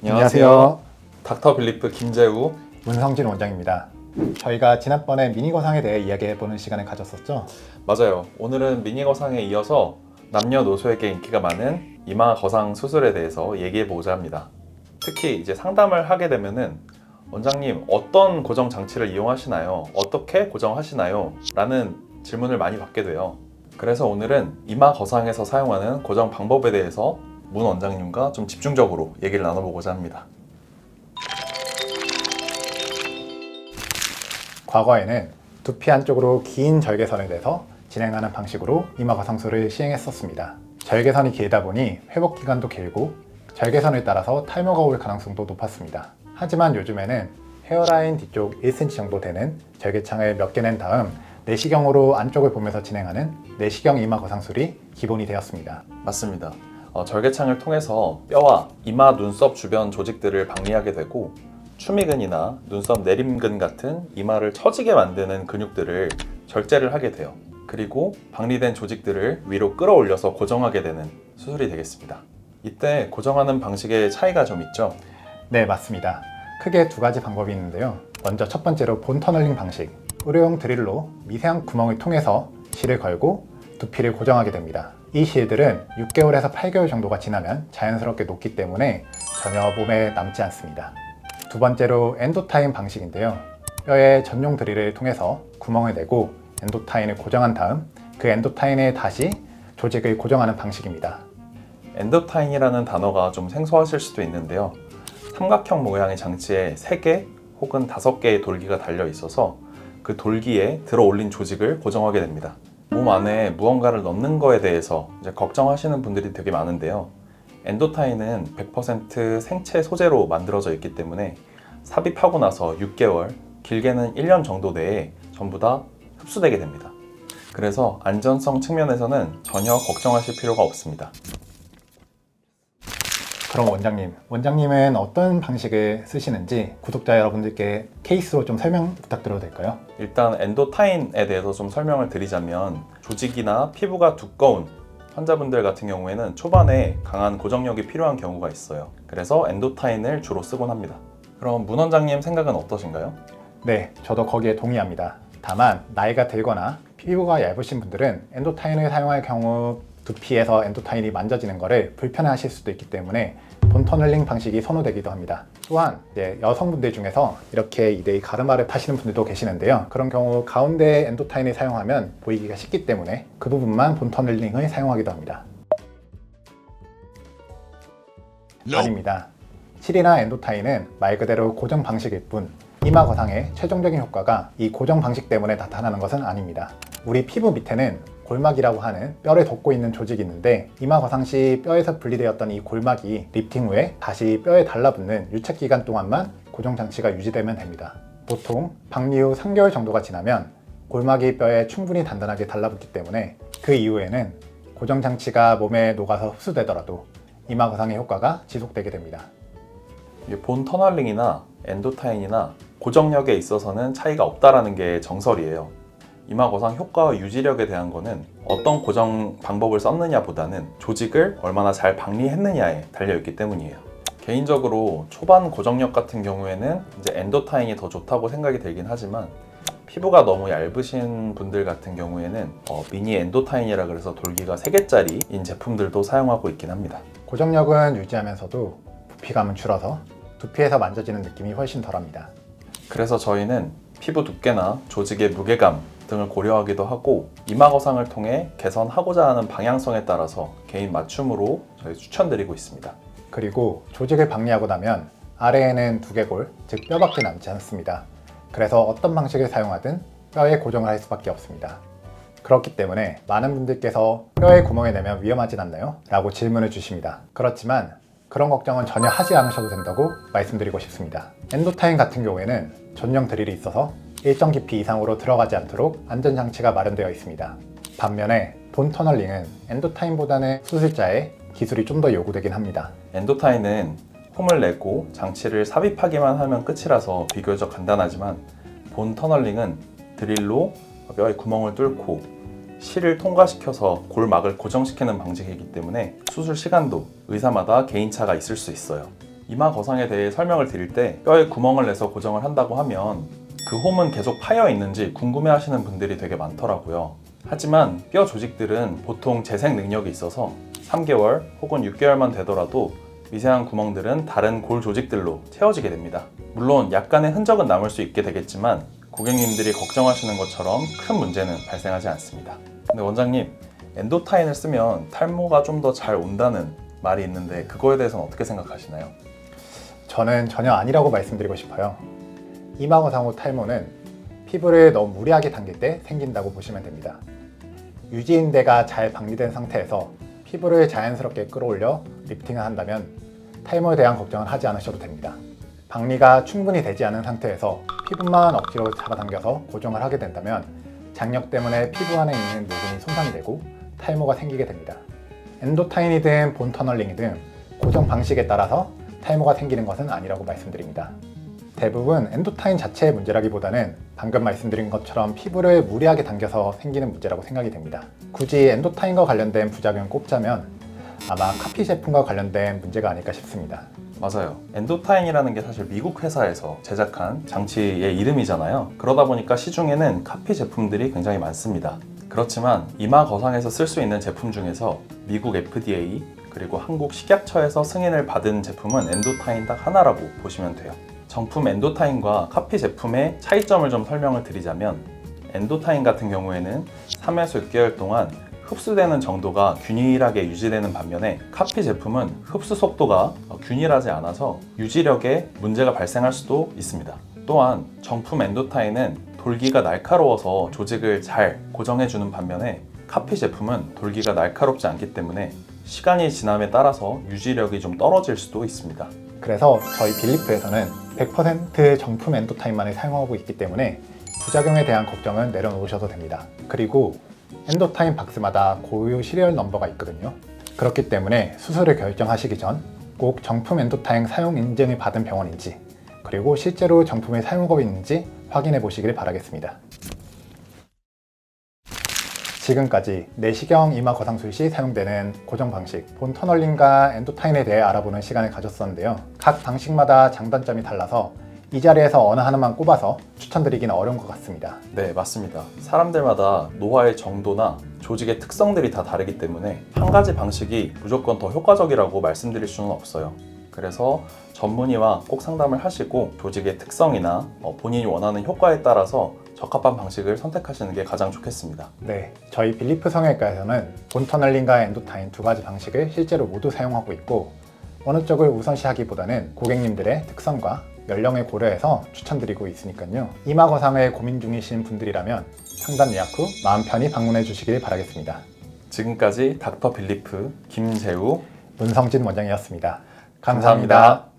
안녕하세요. 닥터 빌리프 김재우. 문성진 원장입니다. 저희가 지난번에 미니 거상에 대해 이야기해보는 시간을 가졌었죠? 맞아요. 오늘은 미니 거상에 이어서 남녀노소에게 인기가 많은 이마 거상 수술에 대해서 얘기해보고자 합니다. 특히 이제 상담을 하게 되면은 원장님 어떤 고정 장치를 이용하시나요? 어떻게 고정하시나요? 라는 질문을 많이 받게 돼요. 그래서 오늘은 이마 거상에서 사용하는 고정 방법에 대해서 문 원장님과 좀 집중적으로 얘기를 나눠보고자 합니다. 과거에는 두피 안쪽으로 긴 절개선을 내서 진행하는 방식으로 이마 거상술을 시행했었습니다. 절개선이 길다 보니 회복 기간도 길고 절개선을 따라서 탈모가 올 가능성도 높았습니다. 하지만 요즘에는 헤어라인 뒤쪽 1cm 정도 되는 절개창을 몇 개 낸 다음 내시경으로 안쪽을 보면서 진행하는 내시경 이마 거상술이 기본이 되었습니다. 맞습니다. 절개창을 통해서 뼈와 이마, 눈썹 주변 조직들을 박리하게 되고 추미근이나 눈썹 내림근 같은 이마를 처지게 만드는 근육들을 절제를 하게 돼요. 그리고 박리된 조직들을 위로 끌어올려서 고정하게 되는 수술이 되겠습니다. 이때 고정하는 방식의 차이가 좀 있죠? 네, 맞습니다. 크게 두 가지 방법이 있는데요. 먼저 첫 번째로 본 터널링 방식. 의료용 드릴로 미세한 구멍을 통해서 실을 걸고 두피를 고정하게 됩니다. 이 실들은 6개월에서 8개월 정도가 지나면 자연스럽게 녹기 때문에 전혀 몸에 남지 않습니다. 두 번째로 엔도타인 방식인데요. 뼈에 전용 드릴을 통해서 구멍을 내고 엔도타인을 고정한 다음 그 엔도타인에 다시 조직을 고정하는 방식입니다. 엔도타인이라는 단어가 좀 생소하실 수도 있는데요. 삼각형 모양의 장치에 3개 혹은 5개의 돌기가 달려 있어서 그 돌기에 들어 올린 조직을 고정하게 됩니다. 몸 안에 무언가를 넣는 거에 대해서 이제 걱정하시는 분들이 되게 많은데요. 엔도타인은 100% 생체 소재로 만들어져 있기 때문에 삽입하고 나서 6개월, 길게는 1년 정도 내에 전부 다 흡수되게 됩니다. 그래서 안전성 측면에서는 전혀 걱정하실 필요가 없습니다. 그럼 원장님은 어떤 방식을 쓰시는지 구독자 여러분들께 케이스로 좀 설명 부탁드려도 될까요? 일단 엔도타인에 대해서 좀 설명을 드리자면 조직이나 피부가 두꺼운 환자분들 같은 경우에는 초반에 강한 고정력이 필요한 경우가 있어요. 그래서 엔도타인을 주로 쓰곤 합니다. 그럼 문 원장님 생각은 어떠신가요? 네, 저도 거기에 동의합니다. 다만 나이가 들거나 피부가 얇으신 분들은 엔도타인을 사용할 경우 두피에서 엔도타인이 만져지는 것을 불편해하실 수도 있기 때문에 본 터널링 방식이 선호되기도 합니다. 또한 여성분들 중에서 이렇게 2대2 가르마를 타시는 분들도 계시는데요. 그런 경우 가운데 엔도타인을 사용하면 보이기가 쉽기 때문에 그 부분만 본 터널링을 사용하기도 합니다. 아닙니다. 실이나 엔도타인은 말 그대로 고정 방식일 뿐 이마 거상의 최종적인 효과가 이 고정 방식 때문에 나타나는 것은 아닙니다. 우리 피부 밑에는 골막이라고 하는 뼈를 덮고 있는 조직이 있는데 이마 거상 시 뼈에서 분리되었던 이 골막이 리프팅 후에 다시 뼈에 달라붙는 유착 기간 동안만 고정 장치가 유지되면 됩니다. 보통 박리 후 3개월 정도가 지나면 골막이 뼈에 충분히 단단하게 달라붙기 때문에 그 이후에는 고정 장치가 몸에 녹아서 흡수되더라도 이마 거상의 효과가 지속되게 됩니다. 본 터널링이나 엔도타인이나 고정력에 있어서는 차이가 없다라는 게 정설이에요. 이마 거상 효과와 유지력에 대한 거는 어떤 고정 방법을 썼느냐 보다는 조직을 얼마나 잘 박리했느냐에 달려있기 때문이에요. 개인적으로 초반 고정력 같은 경우에는 이제 엔도타인이 더 좋다고 생각이 들긴 하지만 피부가 너무 얇으신 분들 같은 경우에는 미니 엔도타인이라 그래서 돌기가 3개짜리인 제품들도 사용하고 있긴 합니다. 고정력은 유지하면서도 부피감은 줄어서 두피에서 만져지는 느낌이 훨씬 덜합니다. 그래서 저희는 피부 두께나 조직의 무게감 등을 고려하기도 하고 이마 거상을 통해 개선하고자 하는 방향성에 따라서 개인 맞춤으로 저희 추천드리고 있습니다. 그리고 조직을 박리하고 나면 아래에는 두개골, 즉 뼈밖에 남지 않습니다. 그래서 어떤 방식을 사용하든 뼈에 고정을 할 수밖에 없습니다. 그렇기 때문에 많은 분들께서 뼈에 구멍을 내면 위험하진 않나요? 라고 질문을 주십니다. 그렇지만 그런 걱정은 전혀 하지 않으셔도 된다고 말씀드리고 싶습니다. 엔도타인 같은 경우에는 전용 드릴이 있어서 일정 깊이 이상으로 들어가지 않도록 안전장치가 마련되어 있습니다. 반면에 본 터널링은 엔도타인보다는 수술자의 기술이 좀 더 요구되긴 합니다. 엔도타인은 홈을 내고 장치를 삽입하기만 하면 끝이라서 비교적 간단하지만 본 터널링은 드릴로 뼈에 구멍을 뚫고 실을 통과시켜서 골막을 고정시키는 방식이기 때문에 수술 시간도 의사마다 개인차가 있을 수 있어요. 이마 거상에 대해 설명을 드릴 때 뼈에 구멍을 내서 고정을 한다고 하면 그 홈은 계속 파여 있는지 궁금해 하시는 분들이 되게 많더라고요. 하지만 뼈 조직들은 보통 재생 능력이 있어서 3개월 혹은 6개월만 되더라도 미세한 구멍들은 다른 골 조직들로 채워지게 됩니다. 물론 약간의 흔적은 남을 수 있게 되겠지만 고객님들이 걱정하시는 것처럼 큰 문제는 발생하지 않습니다. 근데 원장님, 엔도타인을 쓰면 탈모가 좀 더 잘 온다는 말이 있는데 그거에 대해서는 어떻게 생각하시나요? 저는 전혀 아니라고 말씀드리고 싶어요. 이마거상 후 탈모는 피부를 너무 무리하게 당길 때 생긴다고 보시면 됩니다. 유지인대가 잘 박리된 상태에서 피부를 자연스럽게 끌어올려 리프팅을 한다면 탈모에 대한 걱정을 하지 않으셔도 됩니다. 박리가 충분히 되지 않은 상태에서 피부만 억지로 잡아당겨서 고정을 하게 된다면 장력 때문에 피부 안에 있는 모근이 손상이 되고 탈모가 생기게 됩니다. 엔도타인이든 본 터널링이든 고정 방식에 따라서 탈모가 생기는 것은 아니라고 말씀드립니다. 대부분 엔도타인 자체의 문제라기보다는 방금 말씀드린 것처럼 피부를 무리하게 당겨서 생기는 문제라고 생각이 됩니다. 굳이 엔도타인과 관련된 부작용을 꼽자면 아마 카피 제품과 관련된 문제가 아닐까 싶습니다. 맞아요. 엔도타인이라는 게 사실 미국 회사에서 제작한 장치의 이름이잖아요. 그러다 보니까 시중에는 카피 제품들이 굉장히 많습니다. 그렇지만 이마 거상에서 쓸 수 있는 제품 중에서 미국 FDA 그리고 한국 식약처에서 승인을 받은 제품은 엔도타인 딱 하나라고 보시면 돼요. 정품 엔도타인과 카피 제품의 차이점을 좀 설명을 드리자면 엔도타인 같은 경우에는 3에서 6개월 동안 흡수되는 정도가 균일하게 유지되는 반면에 카피 제품은 흡수 속도가 균일하지 않아서 유지력에 문제가 발생할 수도 있습니다. 또한 정품 엔도타인은 돌기가 날카로워서 조직을 잘 고정해주는 반면에 카피 제품은 돌기가 날카롭지 않기 때문에 시간이 지남에 따라서 유지력이 좀 떨어질 수도 있습니다. 그래서 저희 빌리프에서는 100% 정품 엔도타인만을 사용하고 있기 때문에 부작용에 대한 걱정은 내려놓으셔도 됩니다. 그리고 엔도타인 박스마다 고유 시리얼 넘버가 있거든요. 그렇기 때문에 수술을 결정하시기 전 꼭 정품 엔도타인 사용 인증을 받은 병원인지 그리고 실제로 정품을 사용하고 있는지 확인해 보시길 바라겠습니다. 지금까지 내시경 이마 거상술 시 사용되는 고정 방식, 본 터널링과 엔도타인에 대해 알아보는 시간을 가졌었는데요. 각 방식마다 장단점이 달라서 이 자리에서 어느 하나만 꼽아서 추천드리기는 어려운 것 같습니다. 네, 맞습니다. 사람들마다 노화의 정도나 조직의 특성들이 다 다르기 때문에 한 가지 방식이 무조건 더 효과적이라고 말씀드릴 수는 없어요. 그래서 전문의와 꼭 상담을 하시고 조직의 특성이나 본인이 원하는 효과에 따라서 적합한 방식을 선택하시는 게 가장 좋겠습니다. 네, 저희 빌리프 성형외과에서는 본 터널링과 엔도타인 두 가지 방식을 실제로 모두 사용하고 있고 어느 쪽을 우선시하기보다는 고객님들의 특성과 연령을 고려해서 추천드리고 있으니까요. 이마 거상을 고민 중이신 분들이라면 상담 예약 후 마음 편히 방문해 주시길 바라겠습니다. 지금까지 닥터 빌리프 김재우 문성진 원장이었습니다. 감사합니다.